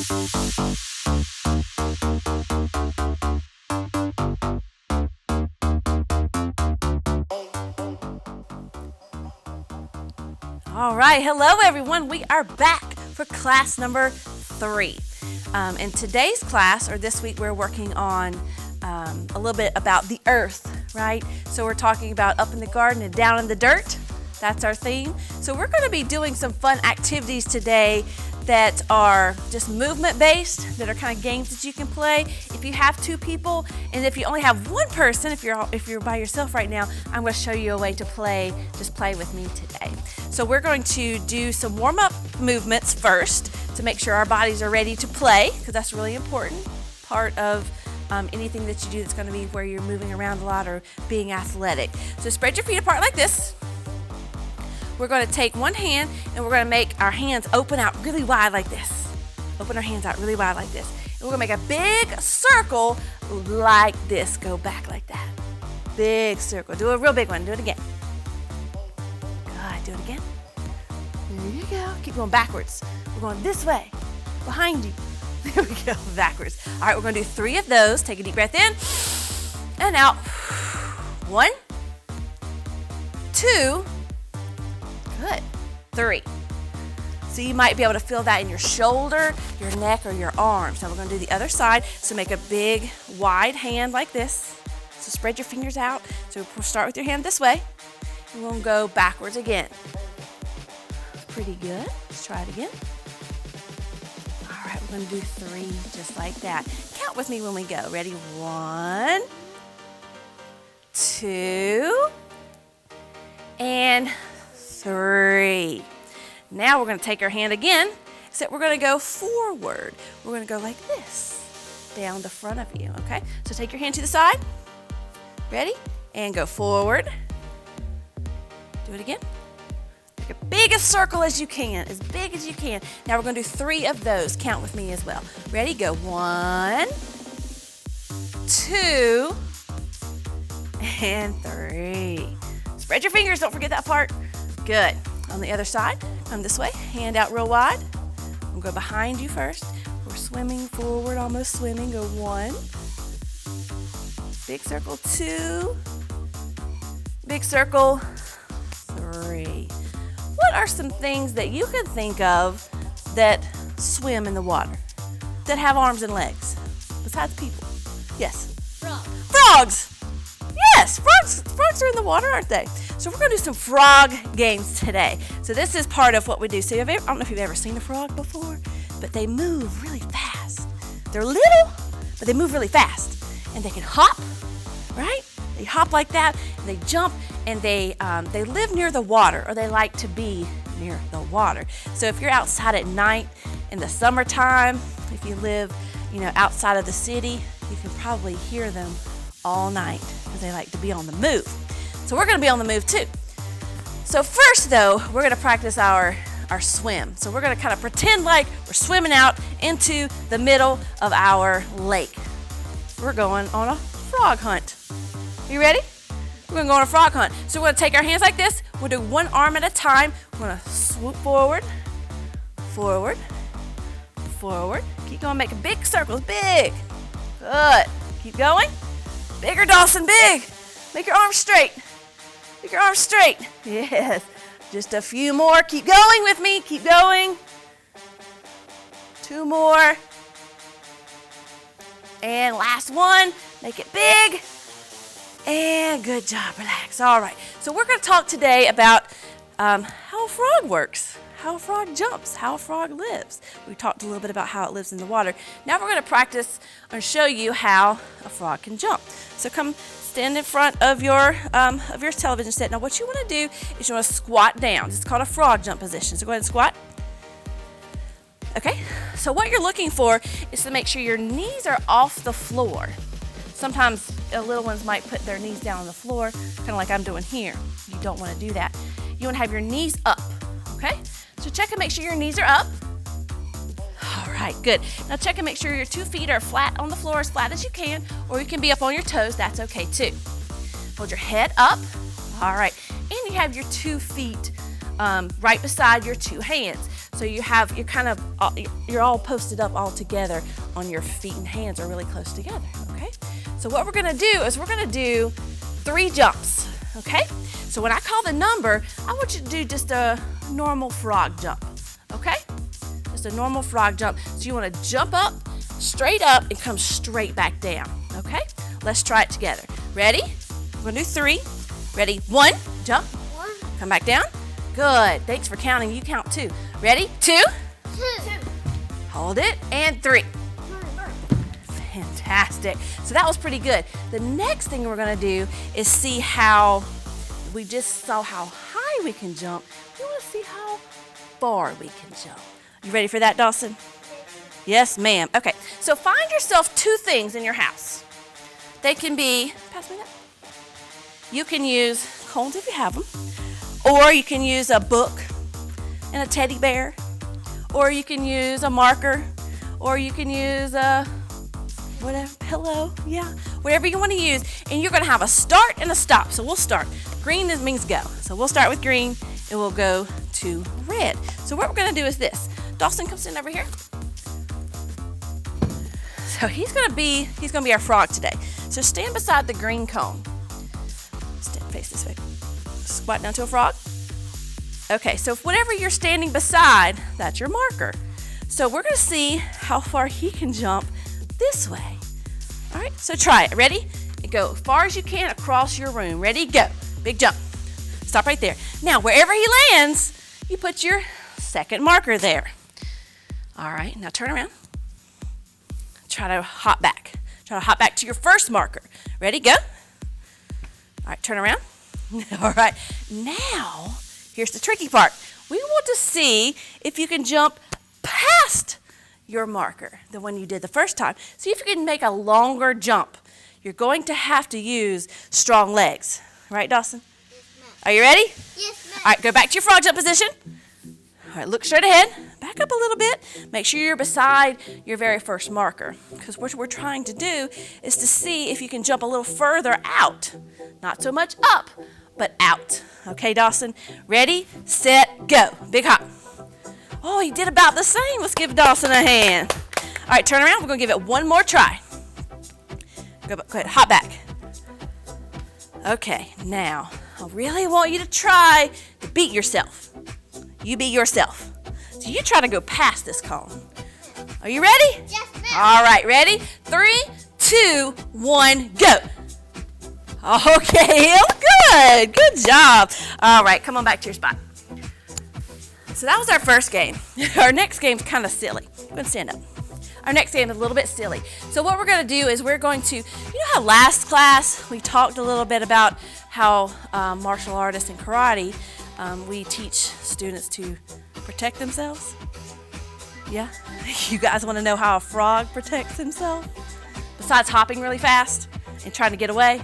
All right, hello everyone. We are back for class number 3. In today's class, or this week, we're working on a little bit about the earth, right? So we're talking about up in the garden and down in the dirt. That's our theme. So we're going to be doing some fun activities today that are just movement based, that are kind of games that you can play. If you have 2 people, and if you only have 1 person, if you're by yourself right now, I'm going to show you a way to play, just play with me today. So we're going to do some warm-up movements first to make sure our bodies are ready to play, because that's a really important part of anything that you do that's going to be where you're moving around a lot or being athletic. So spread your feet apart like this. We're going to take one hand and we're going to make our hands open out really wide like this. Open our hands out really wide like this. And we're going to make a big circle like this. Go back like that. Big circle. Do a real big one. Do it again. Good. Do it again. There you go. Keep going backwards. We're going this way. Behind you. There we go. Backwards. All right, we're going to do 3 of those. Take a deep breath in and out. 1, 2, good. 3. So you might be able to feel that in your shoulder, your neck, or your arms. Now we're going to do the other side. So make a big, wide hand like this. So spread your fingers out. So we'll start with your hand this way. And we'll go backwards again. Pretty good. Let's try it again. All right, we're going to do 3 just like that. Count with me when we go. Ready? 1, 2, and 3. Now we're going to take our hand again, except we're going to go forward. We're going to go like this, down the front of you, okay? So take your hand to the side. Ready? And go forward. Do it again. Make a biggest circle as you can, as big as you can. Now we're going to do 3 of those. Count with me as well. Ready? Go 1, 2, and 3. Spread your fingers. Don't forget that part. Good. On the other side, come this way. Hand out real wide. We'll go behind you first. We're swimming forward, almost swimming. Go 1. Big circle, 2. Big circle, 3. What are some things that you can think of that swim in the water, that have arms and legs, besides people? Yes? Frogs! Yes, frogs are in the water, aren't they? So we're going to do some frog games today. So this is part of what we do. So I don't know if you've ever seen a frog before, but they move really fast. They're little, but they move really fast. And they can hop, right? They hop like that, and they jump, and they live near the water, or they like to be near the water. So if you're outside at night in the summertime, if you live, outside of the city, you can probably hear them all night because they like to be on the move. So we're going to be on the move too. So first though, we're going to practice our swim. So we're going to kind of pretend like we're swimming out into the middle of our lake. We're going on a frog hunt. You ready? We're going to go on a frog hunt. So we're going to take our hands like this. We'll do one arm at a time. We're going to swoop forward, forward, forward. Keep going, make big circles, big. Good. Keep going. Bigger, Dawson, big. Make your arms straight. Make your arms straight. Yes. Just a few more. Keep going with me. Keep going. 2 more. And last one. Make it big. And good job. Relax. All right. So we're going to talk today about how a frog works, how a frog jumps, how a frog lives. We talked a little bit about how it lives in the water. Now we're going to practice and show you how a frog can jump. So come stand in front of your television set. Now what you want to do is you want to squat down. It's called a frog jump position. So go ahead and squat. Okay, so what you're looking for is to make sure your knees are off the floor. Sometimes little ones might put their knees down on the floor, kind of like I'm doing here. You don't want to do that. You want to have your knees up, okay? So check and make sure your knees are up. All right, good. Now check and make sure your 2 feet are flat on the floor, as flat as you can, or you can be up on your toes. That's okay too. Hold your head up. All right, and you have your 2 feet right beside your 2 hands. So you're all posted up all together on your feet and hands are really close together, okay? So what we're gonna do is we're gonna do 3 jumps, okay? So when I call the number, I want you to do just a normal frog jump, okay? Just a normal frog jump. So you wanna jump up, straight up, and come straight back down, okay? Let's try it together. Ready? We're gonna do 3. Ready? 1, jump, come back down. Good, thanks for counting, you count 2. Ready? 2, hold it, and 3. Fantastic. So that was pretty good. The next thing we're gonna do is see how, we just saw how high we can jump. We wanna see how far we can jump. You ready for that, Dawson? Yes, ma'am. Okay, so find yourself 2 things in your house. They can be, pass me that. You can use cones if you have them, or you can use a book and a teddy bear, or you can use a marker, or you can use a pillow, yeah, whatever you want to use. And you're going to have a start and a stop. So we'll start. Green means go. So we'll start with green and we'll go to red. So what we're going to do is this. Dawson, come stand over here. So he's going to be our frog today. So stand beside the green cone. Stand face this way. Squat down to a frog. Okay, so whatever you're standing beside, that's your marker. So we're going to see how far he can jump this way. All right, so try it. Ready? And go as far as you can across your room. Ready? Go. Big jump. Stop right there. Now, wherever he lands, you put your second marker there. All right, now turn around. Try to hop back. Try to hop back to your first marker. Ready? Go. All right, turn around. All right, now, here's the tricky part. We want to see if you can jump past your marker, the one you did the first time. See if you can make a longer jump. You're going to have to use strong legs. Right, Dawson? Yes, ma'am. Are you ready? Yes, ma'am. All right, go back to your frog jump position. All right, look straight ahead. Back up a little bit. Make sure you're beside your very first marker, because what we're trying to do is to see if you can jump a little further out. Not so much up, but out. Okay, Dawson? Ready, set, go. Big hop. Oh, he did about the same. Let's give Dawson a hand. All right, turn around. We're going to give it one more try. Go ahead, hop back. Okay, now, I really want you to try to beat yourself. You beat yourself. So you try to go past this cone. Are you ready? Yes, ma'am. All right, ready? 3, 2, 1, go. Okay, good. Good job. All right, come on back to your spot. So that was our first game. Our next game's kind of silly. Go ahead and stand up. Our next game is a little bit silly. So what we're going to do is we're going to, you know how last class we talked a little bit about how martial artists and karate, we teach students to protect themselves? Yeah? You guys want to know how a frog protects himself? Besides hopping really fast and trying to get away?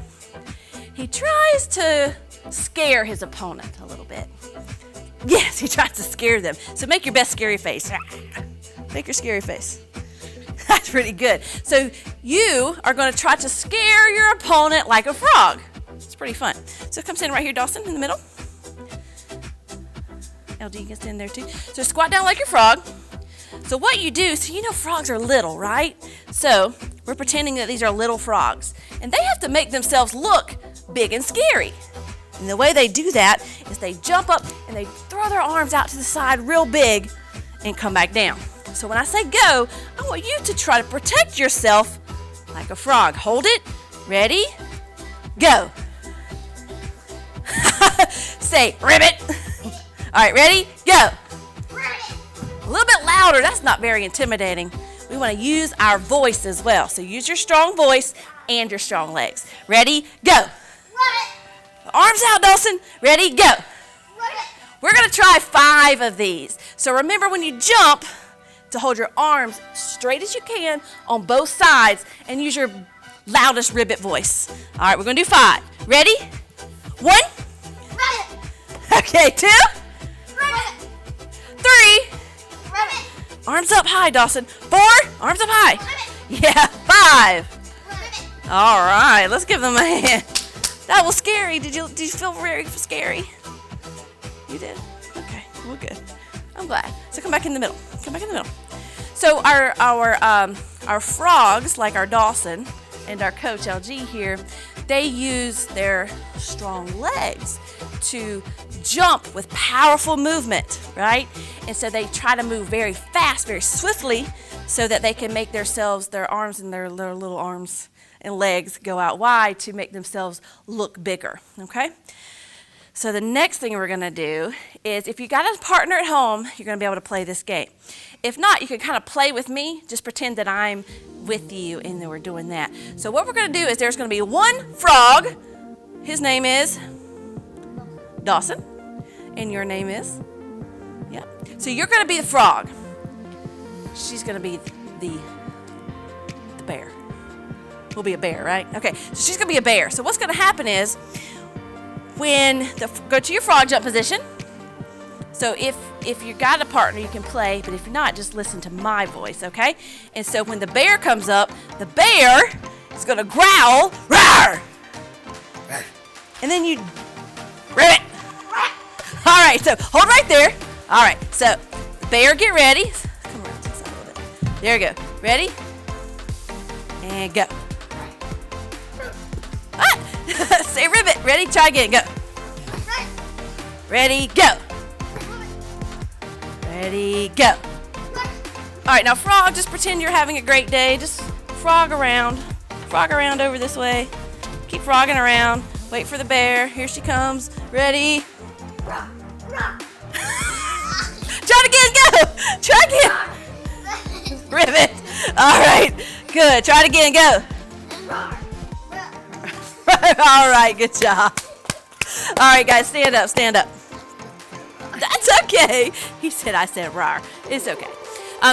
He tries to scare his opponent a little bit. Yes, he tries to scare them. So make your best scary face. Make your scary face. That's pretty good. So you are going to try to scare your opponent like a frog. It's pretty fun. So come stand right here, Dawson, in the middle. LG, you can stand there too. So squat down like your frog. So what you do, so you know frogs are little, right? So we're pretending that these are little frogs. And they have to make themselves look big and scary. And the way they do that is they jump up and they throw their arms out to the side real big and come back down. So when I say go, I want you to try to protect yourself like a frog. Hold it. Ready? Go. Say ribbit. All right, ready? Go. Ribbit. A little bit louder. That's not very intimidating. We want to use our voice as well. So use your strong voice and your strong legs. Ready? Go. Ribbit. Arms out, Dawson. Ready? Go. Ribbit. We're going to try 5 of these. So remember when you jump to hold your arms straight as you can on both sides and use your loudest ribbit voice. All right, we're going to do 5. Ready? 1. Ribbit. Okay, 2. Ribbit. 3. Ribbit. Arms up high, Dawson. 4. Arms up high. Ribbit. Yeah, 5. Ribbit. All right, let's give them a hand. That was scary. Did you feel very scary? You did? Okay, well, good. I'm glad. So come back in the middle. Come back in the middle. So our frogs, like our Dawson and our coach LG here, they use their strong legs to jump with powerful movement, right? And so they try to move very fast, very swiftly, so that they can make their arms and their little arms and legs go out wide to make themselves look bigger, okay? So the next thing we're gonna do is, if you got a partner at home, you're gonna be able to play this game. If not, you can kind of play with me, just pretend that I'm with you and then we're doing that. So what we're gonna do is, there's gonna be one frog. His name is Dawson, and your name is? Yeah. So you're gonna be the frog. She's gonna be the bear. We'll be a bear, right? Okay, so she's gonna be a bear. So what's gonna happen is, go to your frog jump position. So if you got a partner, you can play, but if you're not, just listen to my voice, okay? And so when the bear comes up, the bear is gonna growl, roar! And then you ribbit. All right, so hold right there. All right, so bear, get ready. Come around to the side a little bit. There you go. Ready? And go. Ah! Say ribbit. Ready? Try again. Go. Ready? Go. Ready? Go. All right, now frog, just pretend you're having a great day. Just frog around. Frog around over this way. Keep frogging around. Wait for the bear. Here she comes. Ready? Try it again. Go. Try again. Ribbit. All right. Good. Try it again. Go. All right. Good job. All right, guys. Stand up. Stand up. That's okay. He said I said rawr. It's okay.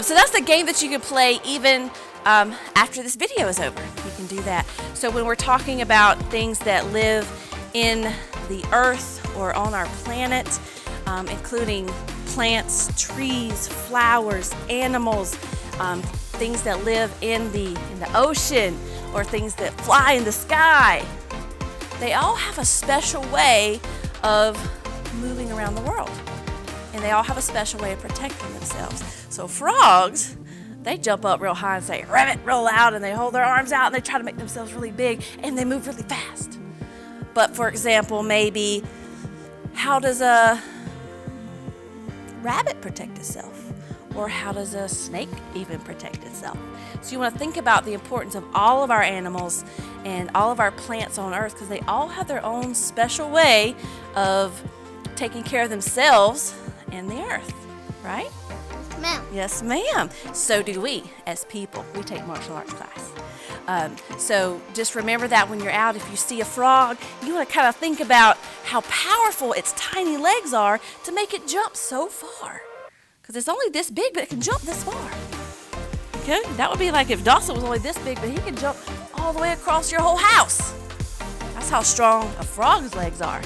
So that's the game that you can play even after this video is over. You can do that. So when we're talking about things that live in the earth or on our planet, including plants, trees, flowers, animals, things that live in the ocean, or things that fly in the sky, they all have a special way of moving around the world. And they all have a special way of protecting themselves. So frogs, they jump up real high and say ribbit real loud, and they hold their arms out and they try to make themselves really big, and they move really fast. But for example, maybe, how does a rabbit protect itself? Or how does a snake even protect itself? So you want to think about the importance of all of our animals and all of our plants on earth, because they all have their own special way of taking care of themselves and the earth, right? Ma'am. Yes, ma'am. So do we as people. We take martial arts class. So just remember that when you're out, if you see a frog, you want to kind of think about how powerful its tiny legs are to make it jump so far. Because it's only this big, but it can jump this far. Okay? That would be like if Dawson was only this big, but he can jump all the way across your whole house. That's how strong a frog's legs are.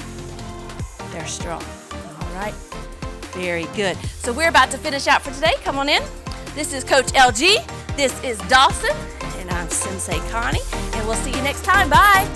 They're strong. All right. Very good. So we're about to finish out for today. Come on in. This is Coach LG. This is Dawson. And I'm Sensei Connie. And we'll see you next time. Bye.